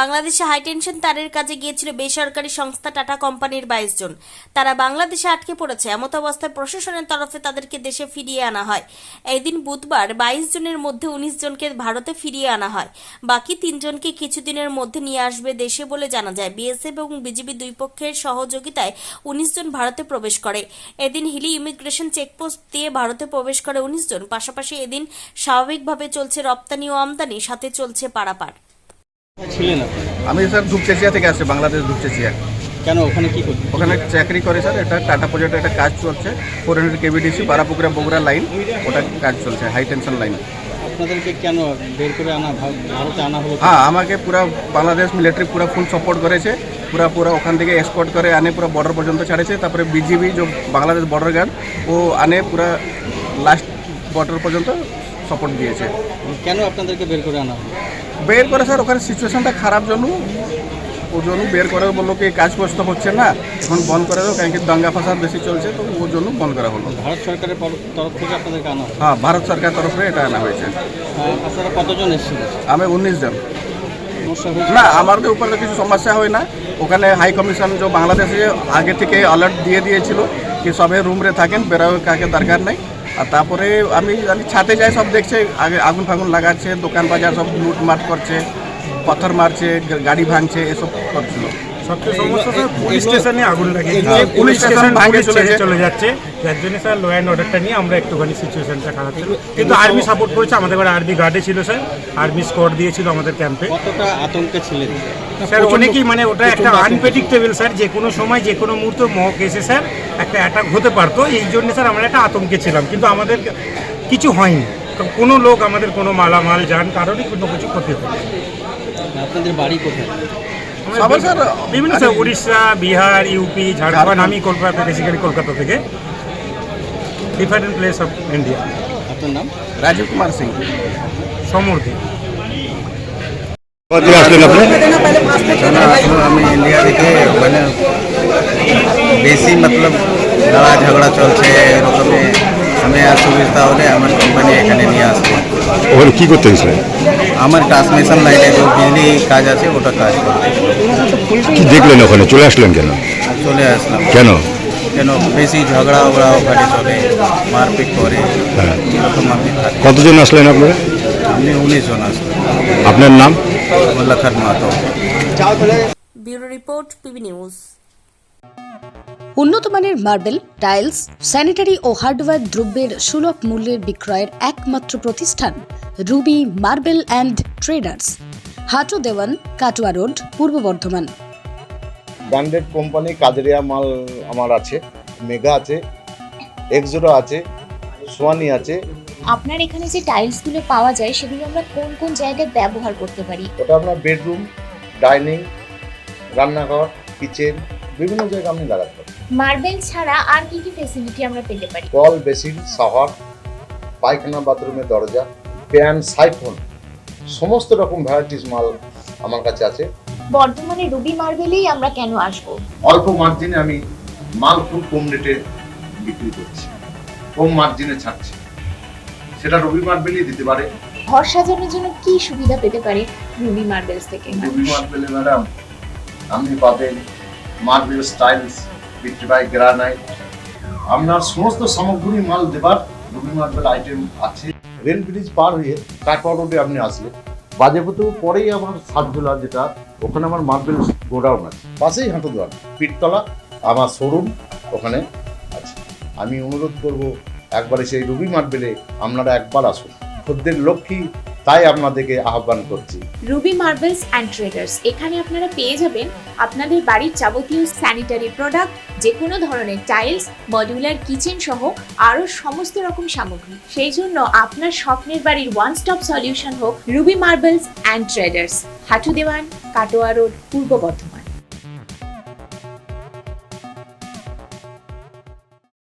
বাংলাদেশে হাইটেনশন তারের কাজে গিয়েছিল বেসরকারি সংস্থা টাটা কোম্পানির 22 জন। তারা বাংলাদেশে আটকে পড়েছে। এমত অবস্থায় প্রশাসনের তরফে তাদেরকে দেশে ফিরিয়ে আনা হয়। এই দিন বুধবার 22 জনের মধ্যে 19 জনকে ভারতে ফিরিয়ে আনা হয়। বাকি 3 জনকে কিছুদিনের মধ্যে নিয়ে আসবে দেশে বলে জানা যায়। বিএসএফ এবং বিজিবি দুই পক্ষের সহযোগিতায় 19 জন ভারতে প্রবেশ করে। এদিন হিলি ইমিগ্রেশন চেকপোস্ট দিয়ে ভারতে প্রবেশ করে 19 জন। পাশাপাশি এদিন স্বাভাবিকভাবে চলছে রপ্তানি ও আমদানি, সাথে চলছে পারাপার। ছিলেন আপনি? আমি স্যার ধূপচেচিয়া থেকে আসছি, বাংলাদেশ ধূপচেচিয়া। কেন ওখানে কি করতেন? ওখানে চাকরি করে স্যার, এটা টাটা প্রজেক্টে একটা কাজ চলছে, 400 কেবিডিসি বারাপুকুরা বগুড়া লাইন, ওটা কাজ চলছে হাই টেনশন লাইন। আপনাদেরকে কেন বের করে ভারতে আনা হলো? হ্যাঁ, আমাকে পুরো বাংলাদেশ মিলিটারি পুরো ফুল সাপোর্ট করেছে, পুরো ওখান থেকে এসকর্ট করে আনে পুরো বর্ডার পর্যন্ত ছাড়েছে। তারপরে বিজিবি যে বাংলাদেশ বর্ডার গার্ড ও আনে পুরো লাস্ট বর্ডার পর্যন্ত সাপোর্ট দিয়েছে। কেন আপনাদেরকে বের করে আনা হলো? বের করে স্যার ওখানে সিচুয়েশনটা খারাপ জন্য, ওর জন্য বের করে বললো কি কাজ কষ্ট হচ্ছে না, এখন বন্ধ করে দাও, কারণ কি দাঙ্গা ফাসাদ বেশি চলছে, তো ওর জন্য বন্ধ করা হলো। ভারত সরকারের তরফ থেকে আপনাদেরকে আনা হলো? হ্যাঁ, ভারত সরকার তরফে এটা আনা হয়েছে। আপনারা কতজন এসেছিলেন? আমি 19 জন। সমস্যা হয়েছে না, আমাদের উপরে কিছু সমস্যা হয় না। ওখানে হাই কমিশন যে বাংলাদেশে আগে থেকে অ্যালার্ট দিয়ে দিয়েছিল কি সবাই রুমরে থাকেন, বেরোয় কাকে দরকার নাই। আর তারপরে আমি ছাতে যাই, সব দেখছে আগে আগুন ফাগুন লাগাচ্ছে, দোকান বাজার সব লুটমাট করছে, পাথর মারছে, গাড়ি ভাঙছে, এসব করছিল। সবচেয়ে সমস্যা স্যার পুলিশ স্টেশনে আগুন লাগে, পুলিশ স্টেশন ভাঙে চলে যাচ্ছে, যার জন্য স্যার ল অ্যান্ড অর্ডারটা নিয়ে আমরা একটুখানি সিচুয়েশনটা খারাপ ছিল। কিন্তু আর্মি সাপোর্ট করেছে, আমাদের এবার আর্মি গার্ডে ছিল স্যার, আর্মি স্কোয়াড দিয়েছিল আমাদের ক্যাম্পে। কতটা আতঙ্কে ছিলেন স্যার অনেকেই, মানে ওটা একটা আনপ্রেডিক্টেবল স্যার, যে কোনো সময় যে কোনো মুহূর্তে মহক এসে স্যার একটা অ্যাটাক হতে পারতো, এই জন্য স্যার আমরা একটা আতঙ্কে ছিলাম। কিন্তু আমাদের কিছু হয়নি, কোনো লোক আমাদের কোনো মালামাল যান কারোরই কোনো কিছু ক্ষতি হয়নি। আপনাদের বাড়ি কোথায়? বিভিন্ন স্যার উড়িষ্যা, বিহার, ইউপি, ঝাড়খণ্ড। আমি কলকাতা, বেসিক্যালি কলকাতা থেকে, ডিফারেন্ট প্লেস অফ ইন্ডিয়া। আপনার নাম? রাজীব কুমার সিং। সমর্থী। আমি ইন্ডিয়া থেকে, মানে বেশি মতলব লড়া ঝগড়া চলছে, এরকমে আমি অসুবিধা হলে আমার কোম্পানি এখানে নিয়ে আসবে। ওখানে কী করতে গেছিলেন? আমার ট্রান্সমিশন লাইনে যে বিজলি কাজ আছে ওটা কাজ করতে। কি দেখলেন ওখানে? চলে আসলেন কেন? চলে আসলাম। কেন? কেন বেশি ঝগড়া ওগড়া ওখানে চলে, মারপিট করে, এরকম আমি থাকি। কতজন আসলেন আপনারা? আপনি 19 জন আসলেন। আপনার নাম? Mallakhar Mahato. Bureau report, PB news. উন্নত মানের মার্বেল, টাইলস, স্যানিটারি ও হার্ডওয়্যার দ্রব্যের সুলভ মূল্যের বিক্রয়ের একমাত্র প্রতিষ্ঠান ruby marble and traders, Hatu Dewan, Katwa road, Purba Bardhaman. Branded company Kajaria মাল আমার আছে, মেগা আছে, এক্সোরো আছে, সোয়ানি আছে। আপনার এখানে যে টাইলসগুলো পাওয়া যায় সেগুলো আমরা কোন কোন জায়গায় ব্যবহার করতে পারি? ওটা আপনার বেডরুম, ডাইনিং, রান্নাঘর, কিচেন, বিভিন্ন জায়গায় আপনি লাগাতে পারেন। মার্বেল ছাড়া আর কি কি ফ্যাসিলিটি আমরা পেতে পারি? কল, বেসিন, শাওয়ার, পায়খানা, বাথরুমের দরজা, প্যান, সাইফোন, সমস্ত রকম ভ্যারাইটিস মাল আমার কাছে আছে। বর্ধমানে রুবি মার্বেলেই আমরা কেন আসবো? অল্প মার্জিনে আমি মাল খুব কম রেটে বিক্রি করছি, কম মার্জিনে ছাড়ছি, সেটা রুবি মার্বেলই দিতে পারে। ঘর সাজানোর জন্য কি সুবিধা পেতে পারে রুবি মার্বেলস থেকে? রুবি মার্বেলে ম্যাডাম আপনি পাবেন মার্বেল স্টাইলস, বিট্রিবাই গ্রানাইট, আপনার সমস্ত সামগ্রী মাল দেবার রুবি মার্বেল আইটেম আছে। রেল ব্রিজ পার হয়ে কাটোয়া রোডে আপনি আসলে বাজেপুর পরেই আমার সাতজোলা, যেটা ওখানে আমার মার্বেল গোডাউন আছে, পাশেই হাঁটুদোয়ান পিঠতলা আমার শোরুম ওখানে আছে। আমি অনুরোধ করব একবারে সেই রুবি মার্বেলে আপনারা একবার আসুন, খদ্দের লক্ষ্মী তাই আপনাদেরকে আহ্বান করছি। রুবি মার্বেলস অ্যান্ড ট্রেডার্স, এখানে আপনারা পেয়ে যাবেন আপনাদের বাড়ির যাবতীয় স্যানিটারি প্রোডাক্ট, যে কোনো ধরনের টাইলস, মডিউলার কিচেন সহ আরও সমস্ত রকম সামগ্রী। সেই জন্য আপনার স্বপ্নের বাড়ির ওয়ান স্টপ সলিউশন হোক Ruby marbles and traders, Hatu Dewan, Katwa road, Purba Bardhaman.